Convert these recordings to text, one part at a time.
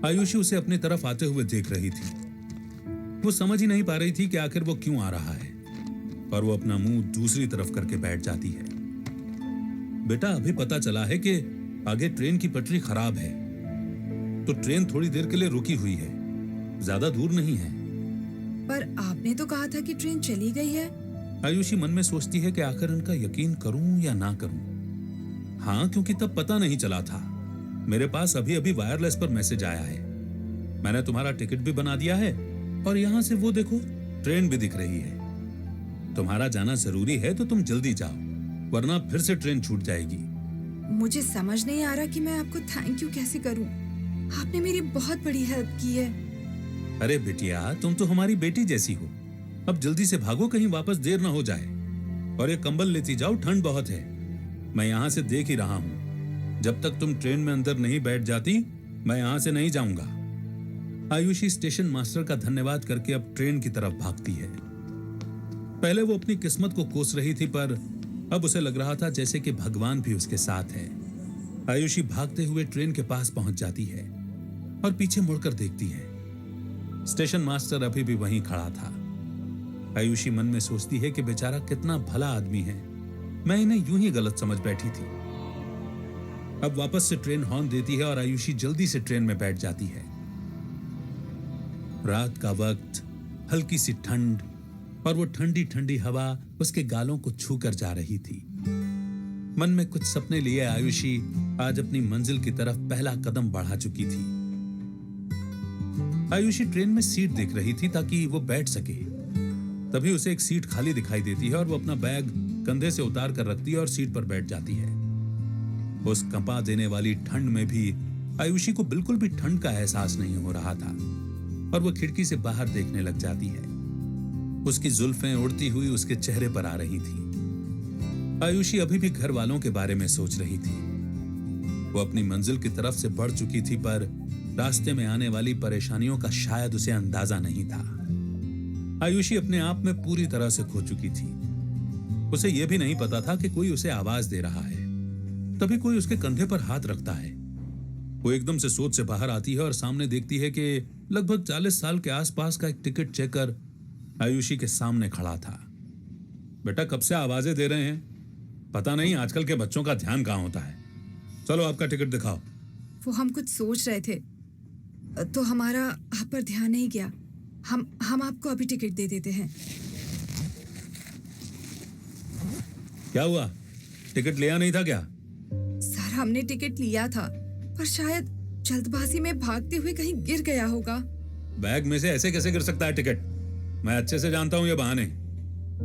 आयुषी उसे अपनी तरफ आते हुए देख रही थी। वो समझ ही नहीं पा रही थी कि आखिर वो क्यों आ रहा है, और वो अपना मुंह दूसरी तरफ करके बैठ जाती है। बेटा, अभी पता चला है कि आगे ट्रेन की पटरी खराब है, तो ट्रेन थोड़ी देर के लिए रुकी हुई है, ज्यादा दूर नहीं है। पर आपने तो कहा था कि ट्रेन चली गई है। आयुषी मन में सोचती है कि आखिर इनका यकीन करूं या ना करूं। हाँ, क्योंकि तब पता नहीं चला था। मेरे पास अभी अभी वायरलेस पर मैसेज आया है, मैंने तुम्हारा टिकट भी बना दिया है, और यहाँ से वो देखो ट्रेन भी दिख रही है। तुम्हारा जाना जरूरी है तो तुम जल्दी जाओ, वरना फिर से ट्रेन छूट जाएगी। मुझे समझ नहीं आ रहा कि मैं आपको थैंक यू कैसे करूं। आपने मेरी बहुत बड़ी हेल्प की है। अरे बिटिया, तुम तो हमारी बेटी जैसी हो। अब जल्दी से भागो, कहीं वापस देर ना हो जाए। और ये कंबल लेती जाओ, ठंड बहुत है। मैं यहाँ से देख ही रहा हूँ, जब तक तुम ट्रेन में अंदर नहीं बैठ जाती मैं यहाँ से नहीं जाऊंगा। आयुषी स्टेशन मास्टर का धन्यवाद करके अब ट्रेन की तरफ भागती है। पहले वो अपनी किस्मत को कोस रही थी, पर अब उसे लग रहा था जैसे कि भगवान भी उसके साथ है। आयुषी भागते हुए ट्रेन के पास पहुंच जाती है और पीछे मुड़कर देखती है। स्टेशन मास्टर अभी भी वहीं खड़ा था। आयुषी मन में सोचती है कि बेचारा कितना भला आदमी है, मैं इन्हें यूं ही गलत समझ बैठी थी। अब वापस से ट्रेन हॉर्न देती है और आयुषी जल्दी से ट्रेन में बैठ जाती है। रात का वक्त, हल्की सी ठंड, और वो ठंडी ठंडी हवा उसके गालों को छू कर जा रही थी। मन में कुछ सपने लिए आयुषी आज अपनी मंजिल की तरफ पहला कदम बढ़ा चुकी थी। आयुषी ट्रेन में सीट देख रही थी ताकि वो बैठ सके। तभी उसे एक सीट खाली दिखाई देती है और वो अपना बैग कंधे से उतार कर रखती है और सीट पर बैठ जाती है। उस कंपा देने वाली ठंड में भी आयुषी को बिल्कुल भी ठंड का एहसास नहीं हो रहा था, और वो खिड़की से बाहर देखने लग जाती है। उसकी जुल्फें उड़ती हुई उसके चेहरे पर आ रही थी। आयुषी अभी भी घर वालों के बारे में सोच रही थी। वो अपनी मंजिल की तरफ से बढ़ चुकी थी, पर रास्ते में आने वाली परेशानियों का शायद उसे अंदाजा नहीं था। आयुषी अपने आप में पूरी तरह से खो चुकी थी। उसे यह भी नहीं पता था कि कोई उसे आवाज दे रहा है। तभी कोई उसके कंधे पर हाथ रखता है। वो एकदम से सोच से बाहर आती है और सामने देखती है कि लगभग 40 साल के आसपास का एक टिकट चेकर आयुषी के सामने खड़ा था। बेटा, कब से आवाजें दे रहे हैं? पता नहीं आजकल के बच्चों का ध्यान कहाँ होता है। चलो आपका टिकट दिखाओ। वो हम कुछ सोच रहे थे तो हमारा आप पर ध्यान नहीं गया। हम आपको अभी टिकट दे देते हैं। क्या हुआ, टिकट लिया नहीं था क्या? सर, हमने टिकट लिया था, पर शायद जल्दबाजी में भागते हुए कहीं गिर गया होगा। बैग में से ऐसे कैसे गिर सकता है टिकट? मैं अच्छे से जानता हूँ ये बहाने।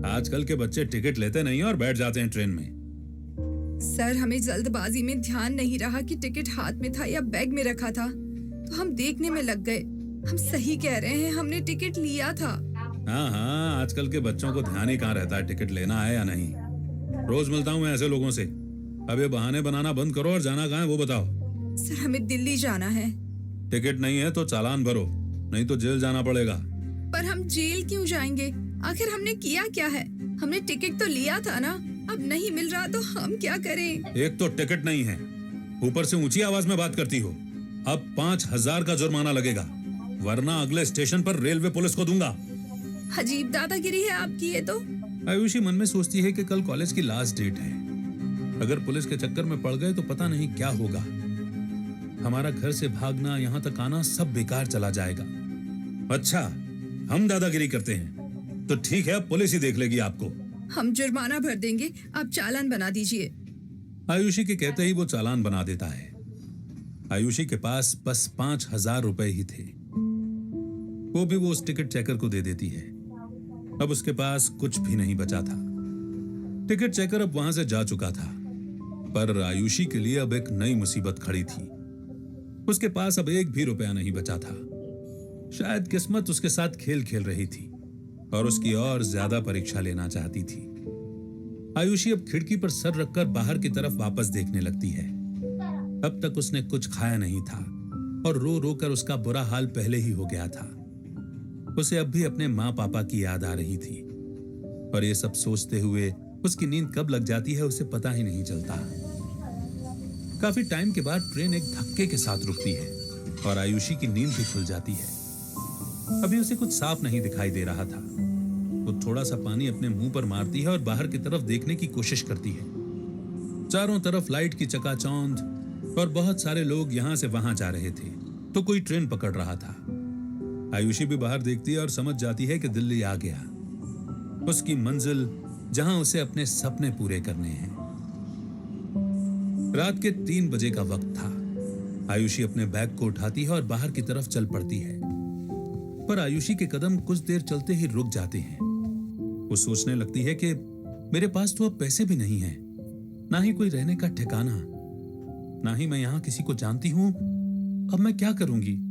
आजकल के बच्चे टिकट लेते नहीं और बैठ जाते हैं ट्रेन में। सर, हमें जल्दबाजी में ध्यान नहीं रहा कि टिकट हाथ में था या बैग में रखा था, तो हम देखने में लग गए। हम सही कह रहे हैं, हमने टिकट लिया था। हाँ, आजकल के बच्चों को ध्यान ही कहाँ रहता है टिकट लेना है या नहीं। रोज मिलता हूँ मैं ऐसे लोगों से। अब ये बहाने बनाना बंद करो और जाना कहाँ है वो बताओ। सर, हमें दिल्ली जाना है। टिकट नहीं है तो चालान भरो, नहीं तो जेल जाना पड़ेगा। पर हम जेल क्यों जाएंगे? आखिर हमने किया क्या है? हमने टिकट तो लिया था ना। अब नहीं मिल रहा तो हम क्या करें? एक तो टिकट नहीं है, ऊपर से ऊंची आवाज में बात करती हो। अब 5000 का जुर्माना लगेगा, वरना अगले स्टेशन पर रेलवे पुलिस को दूंगा। अजीब दादागिरी है आपकी ये तो। आयुषी मन में सोचती है कि कल कॉलेज की लास्ट डेट है। अगर पुलिस के चक्कर में पड़ गए तो पता नहीं क्या होगा। हमारा घर से भागना, यहाँ तक आना सब बेकार चला जाएगा। अच्छा, हम दादागिरी करते हैं तो ठीक है, अब पुलिस ही देख लेगी आपको। हम जुर्माना भर देंगे, आप चालान बना दीजिए। आयुषी के कहते ही वो चालान बना देता है। आयुषी के पास बस 5000 रुपए ही थे, वो भी वो उस टिकट चेकर को दे देती है। अब उसके पास कुछ भी नहीं बचा था। टिकट चेकर अब वहां से जा चुका था, पर आयुषी के लिए अब एक नई मुसीबत खड़ी थी। उसके पास अब एक भी रुपया नहीं बचा था। शायद किस्मत उसके साथ खेल खेल रही थी और उसकी और ज्यादा परीक्षा लेना चाहती थी। आयुषी अब खिड़की पर सर रखकर बाहर की तरफ वापस देखने लगती है। अब तक उसने कुछ खाया नहीं था और रो रो कर उसका बुरा हाल पहले ही हो गया था। उसे अब भी अपने माँ पापा की याद आ रही थी, और ये सब सोचते हुए उसकी नींद कब लग जाती है उसे पता ही नहीं चलता। काफी टाइम के बाद ट्रेन एक धक्के के साथ रुकती है। और आयुषी की नींद भी खुल जाती है। अभी उसे कुछ साफ नहीं दिखाई दे रहा था। वो थोड़ा सा पानी अपने मुंह पर मारती है और बाहर की तरफ देखने की कोशिश करती है। चारों तरफ लाइट की चकाचौंध और बहुत सारे लोग यहां से वहां जा रहे थे, तो कोई ट्रेन पकड़ रहा था। आयुषी भी बाहर देखती है और समझ जाती है कि दिल्ली आ गया, उसकी मंजिल जहां उसे अपने सपने पूरे करने हैं। रात के 3 बजे का वक्त था। आयुषी अपने बैग को उठाती है और बाहर की तरफ चल पड़ती है, पर आयुषी के कदम कुछ देर चलते ही रुक जाते हैं। वो सोचने लगती है कि मेरे पास तो अब पैसे भी नहीं हैं, ना ही कोई रहने का ठिकाना, ना ही मैं यहां किसी को जानती हूं। अब मैं क्या करूंगी?